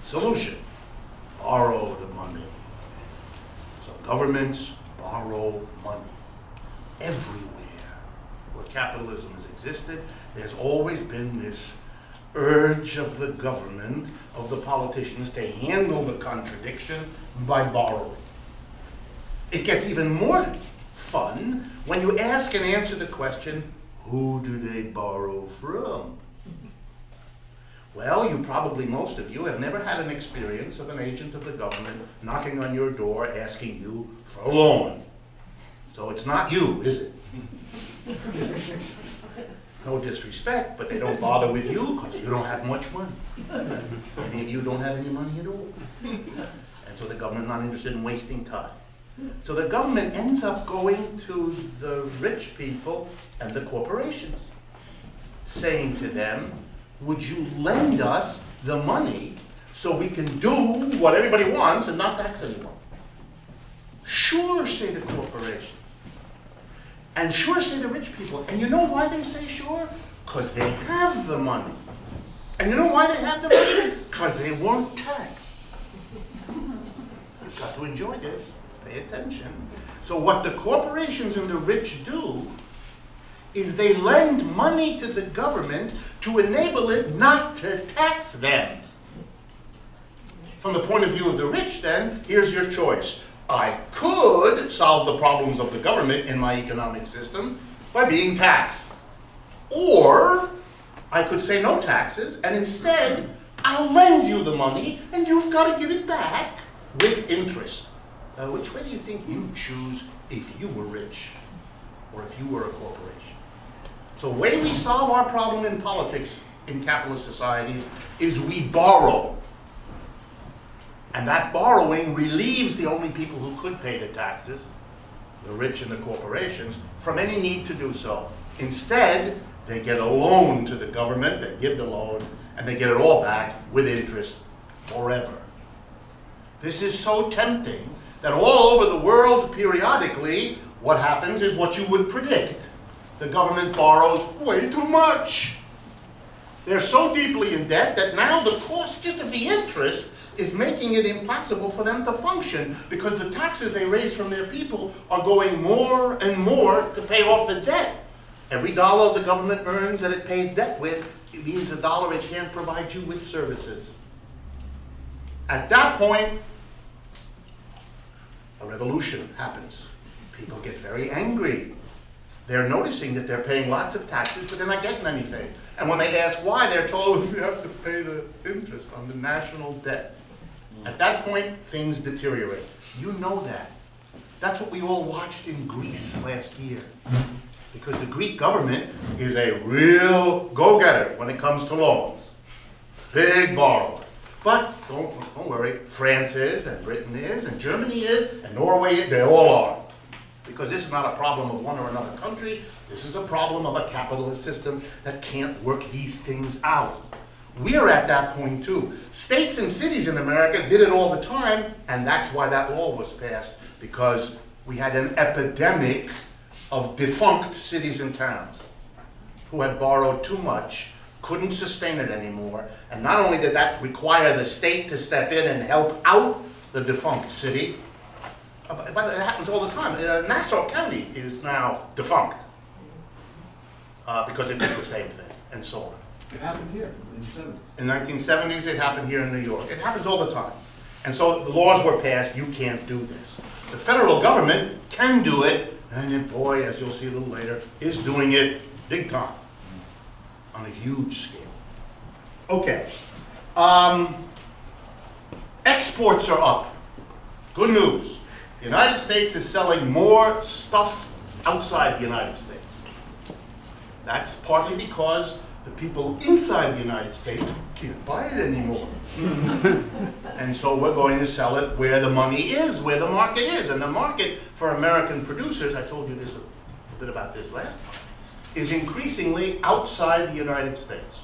Solution: borrow the money. So governments borrow money. Everywhere where capitalism has existed, there's always been this urge of the government, of the politicians, to handle the contradiction by borrowing. It gets even more fun when you ask and answer the question, who do they borrow from? Well, most of you have never had an experience of an agent of the government knocking on your door asking you for a loan. So it's not you, is it? No disrespect, but they don't bother with you because you don't have much money. Many of you don't have any money at all. And so the government's not interested in wasting time. So the government ends up going to the rich people and the corporations, saying to them, would you lend us the money so we can do what everybody wants and not tax anyone? Sure, say the corporations. And sure, say the rich people. And you know why they say sure? Because they have the money. And you know why they have the money? Because they won't tax. You've got to enjoy this. Pay attention. So what the corporations and the rich do is they lend money to the government to enable it not to tax them. From the point of view of the rich, then, here's your choice. I could solve the problems of the government in my economic system by being taxed. Or I could say no taxes, and instead, I'll lend you the money, and you've got to give it back with interest. Which way do you think you'd choose if you were rich, or if you were a corporation? So the way we solve our problem in politics in capitalist societies is we borrow. And that borrowing relieves the only people who could pay the taxes, the rich and the corporations, from any need to do so. Instead, they get a loan to the government, they give the loan, and they get it all back with interest forever. This is so tempting that all over the world, periodically, what happens is what you would predict. The government borrows way too much. They're so deeply in debt that now the cost just of the interest is making it impossible for them to function, because the taxes they raise from their people are going more and more to pay off the debt. Every dollar the government earns that it pays debt with, it means a dollar it can't provide you with services. At that point, a revolution happens. People get very angry. They're noticing that they're paying lots of taxes, but they're not getting anything. And when they ask why, they're told you have to pay the interest on the national debt. At that point, things deteriorate. You know that. That's what we all watched in Greece last year. Because the Greek government is a real go-getter when it comes to loans. Big borrower. But don't worry, France is, and Britain is, and Germany is, and Norway is, they all are. Because this is not a problem of one or another country. This is a problem of a capitalist system that can't work these things out. We're at that point too. States and cities in America did it all the time, and that's why that law was passed, because we had an epidemic of defunct cities and towns who had borrowed too much, couldn't sustain it anymore, and not only did that require the state to step in and help out the defunct city, but it happens all the time. Nassau County is now defunct because it did the same thing, and so on. It happened here in the 70s. In the 1970s, it happened here in New York. It happens all the time. And so the laws were passed, you can't do this. The federal government can do it, and then, boy, as you'll see a little later, is doing it big time on a huge scale. Okay. Exports are up. Good news. The United States is selling more stuff outside the United States. That's partly because the people inside the United States can't buy it anymore. And so we're going to sell it where the money is, where the market is. And the market for American producers, I told you this a bit about this last time, is increasingly outside the United States.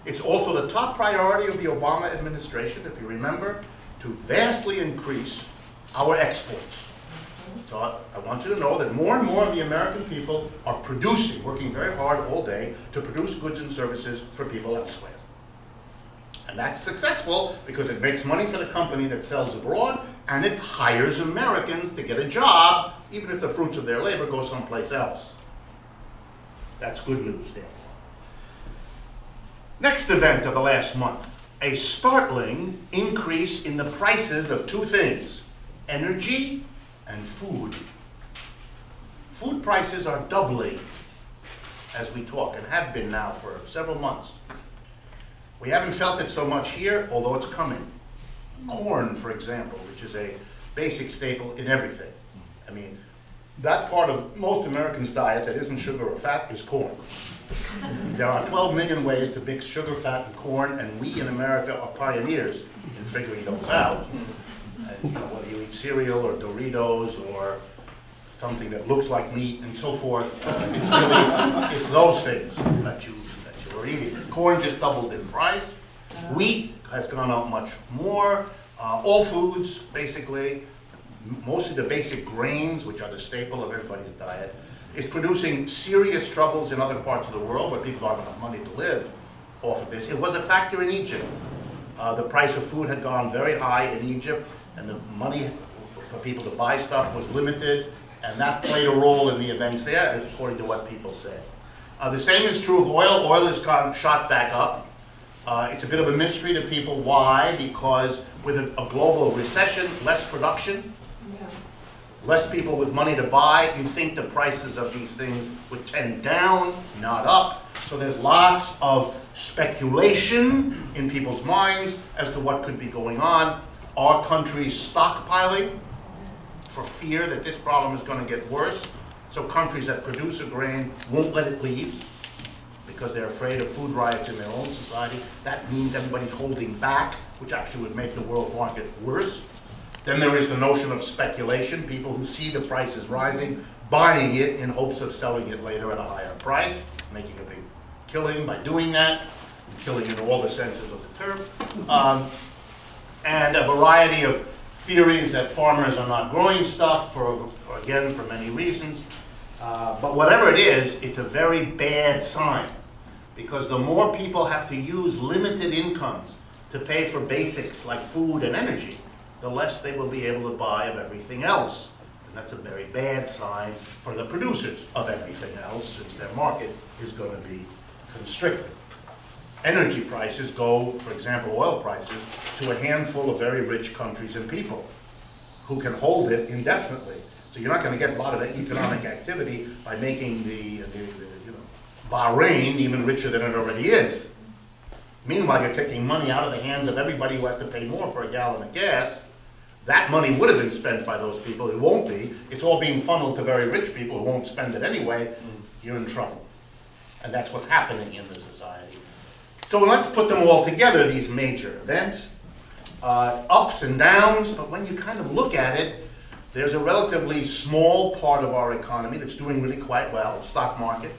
It's also the top priority of the Obama administration, if you remember, to vastly increase our exports. So I want you to know that more and more of the American people are producing, working very hard all day to produce goods and services for people elsewhere. And that's successful because it makes money for the company that sells abroad, and it hires Americans to get a job, even if the fruits of their labor go someplace else. That's good news, therefore. Next event of the last month, a startling increase in the prices of two things, energy and food. Food prices are doubling as we talk, and have been now for several months. We haven't felt it so much here, although it's coming. Corn, for example, which is a basic staple in everything. I mean, that part of most Americans' diet that isn't sugar or fat is corn. There are 12 million ways to mix sugar, fat, and corn, and we in America are pioneers in figuring those out. And, whether you eat cereal or Doritos or something that looks like meat and so forth, it's those things that you are eating. Corn just doubled in price. Wheat has gone up much more. All foods, basically, mostly the basic grains, which are the staple of everybody's diet, is producing serious troubles in other parts of the world where people don't have enough money to live off of this. It was a factor in Egypt. The price of food had gone very high in Egypt, and the money for people to buy stuff was limited, and that played a role in the events there, according to what people say. The same is true of oil. Oil has shot back up. It's a bit of a mystery to people. Why? Because with a global recession, less production, less people with money to buy, you'd think the prices of these things would tend down, not up. So there's lots of speculation in people's minds as to what could be going on. Are countries stockpiling for fear that this problem is going to get worse? So countries that produce a grain won't let it leave because they're afraid of food riots in their own society. That means everybody's holding back, which actually would make the world market worse. Then there is the notion of speculation, people who see the prices rising, buying it in hopes of selling it later at a higher price, making a big killing by doing that, killing in all the senses of the term. And a variety of theories that farmers are not growing stuff, again, for many reasons. But whatever it is, it's a very bad sign, because the more people have to use limited incomes to pay for basics like food and energy, the less they will be able to buy of everything else. And that's a very bad sign for the producers of everything else, since their market is going to be constricted. Energy prices go, for example, oil prices, to a handful of very rich countries and people who can hold it indefinitely. So you're not going to get a lot of economic activity by making the Bahrain even richer than it already is. Meanwhile, you're taking money out of the hands of everybody who has to pay more for a gallon of gas. That money would have been spent by those people. It won't be. It's all being funneled to very rich people who won't spend it anyway. You're in trouble. And that's what's happening in the society. So let's put them all together, these major events. Ups and downs, but when you kind of look at it, there's a relatively small part of our economy that's doing really quite well. Stock market.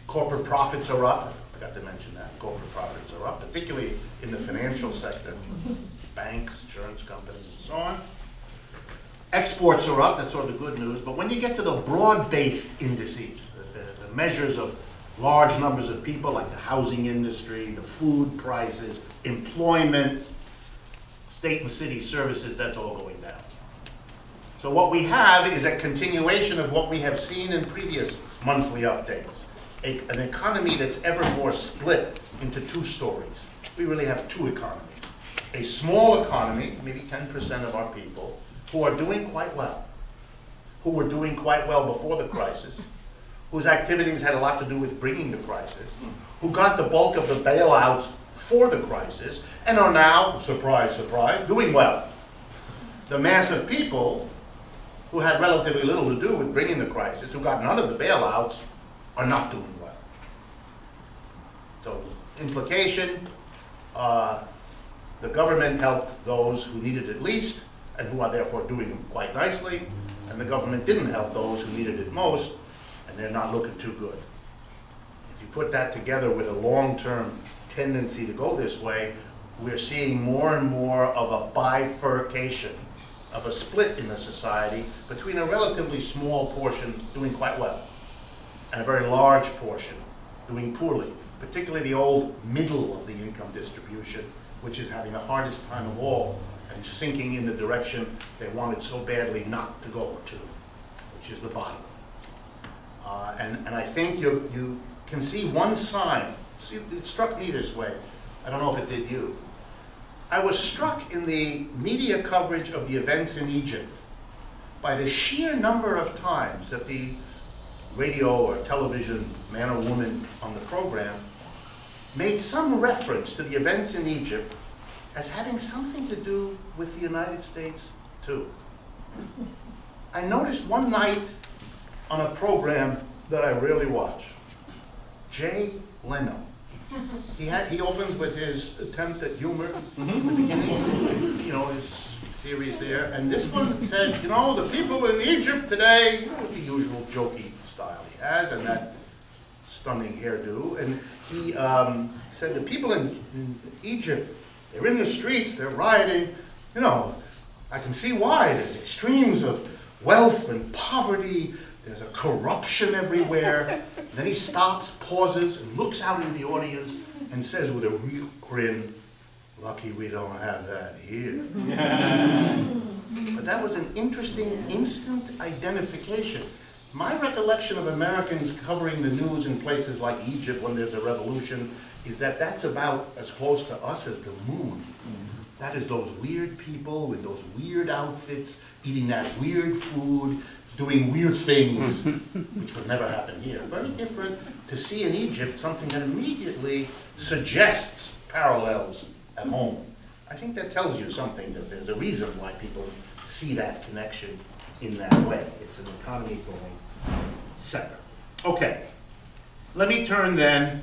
Corporate profits are up. I forgot to mention that. Corporate profits are up, particularly in the financial sector. Banks, insurance companies, and so on. Exports are up, that's sort of the good news. But when you get to the broad-based indices, the measures of large numbers of people, like the housing industry, the food prices, employment, state and city services, that's all going down. So what we have is a continuation of what we have seen in previous monthly updates. An economy that's ever more split into two stories. We really have two economies. A small economy, maybe 10% of our people, who are doing quite well, who were doing quite well before the crisis, whose activities had a lot to do with bringing the crisis, who got the bulk of the bailouts for the crisis, and are now, surprise, surprise, doing well. The mass of people who had relatively little to do with bringing the crisis, who got none of the bailouts, are not doing well. So, implication, the government helped those who needed it least, and who are therefore doing quite nicely, and the government didn't help those who needed it most, and they're not looking too good. If you put that together with a long-term tendency to go this way, we're seeing more and more of a bifurcation, of a split in the society between a relatively small portion doing quite well and a very large portion doing poorly. particularly the old middle of the income distribution, which is having the hardest time of all and sinking in the direction they wanted so badly not to go to, which is the bottom. And I think you can see one sign. See, it struck me this way. I don't know if it did you. I was struck in the media coverage of the events in Egypt by the sheer number of times that the radio or television man or woman on the program made some reference to the events in Egypt as having something to do with the United States too. I noticed one night on a program that I rarely watch, Jay Leno. He opens with his attempt at humor at the beginning, you know, his series there, and this one said, you know, the people in Egypt today, the usual jokey style he has, and that stunning hairdo, and he said the people in Egypt, they're in the streets, they're rioting, you know, I can see why. There's extremes of wealth and poverty, there's a corruption everywhere. Then he stops, pauses, and looks out into the audience and says with a real grin, lucky we don't have that here. But that was an interesting instant identification. My recollection of Americans covering the news in places like Egypt when there's a revolution is that that's about as close to us as the moon. That is those weird people with those weird outfits, eating that weird food, doing weird things, which would never happen here. Very different to see in Egypt something that immediately suggests parallels at home. I think that tells you something, that there's a reason why people see that connection in that way. It's an economy going separate. Okay, let me turn then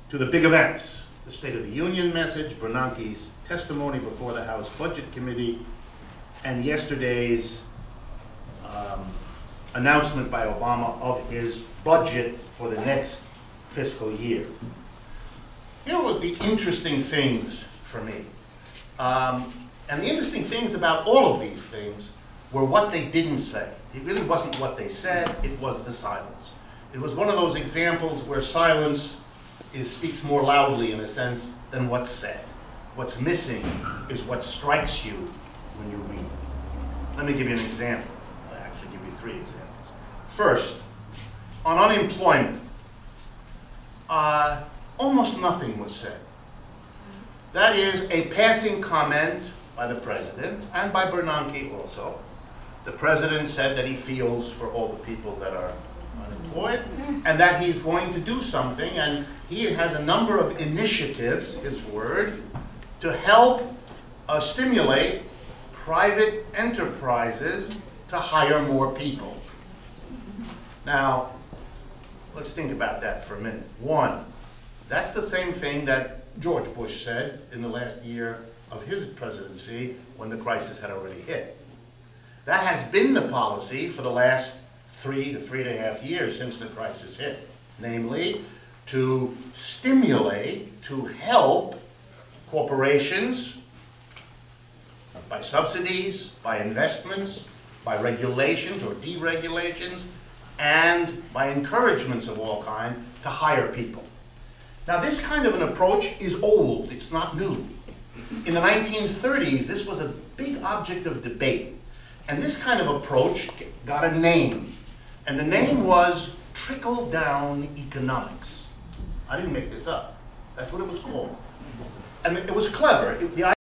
to the big events. The State of the Union message, Bernanke's testimony before the House Budget Committee, and yesterday's announcement by Obama of his budget for the next fiscal year. Here were the interesting things for me. And the interesting things about all of these things were what they didn't say. It really wasn't what they said, it was the silence. It was one of those examples where silence speaks more loudly, in a sense, than what's said. What's missing is what strikes you when you read it. Let me give you an example. I'll actually give you 3 examples. First, on unemployment, almost nothing was said. That is a passing comment by the president, and by Bernanke also. The president said that he feels for all the people that are unemployed, and that he's going to do something, and he has a number of initiatives, his word, to help stimulate private enterprises to hire more people. Now, let's think about that for a minute. 1, that's the same thing that George Bush said in the last year of his presidency when the crisis had already hit. That has been the policy for the last 3 to 3.5 years since the crisis hit. Namely, to stimulate, to help corporations by subsidies, by investments, by regulations or deregulations, and by encouragements of all kind to hire people. Now, this kind of an approach is old, it's not new. In the 1930s, this was a big object of debate. And this kind of approach got a name. And the name was trickle-down economics. I didn't make this up. That's what it was called. And it was clever. The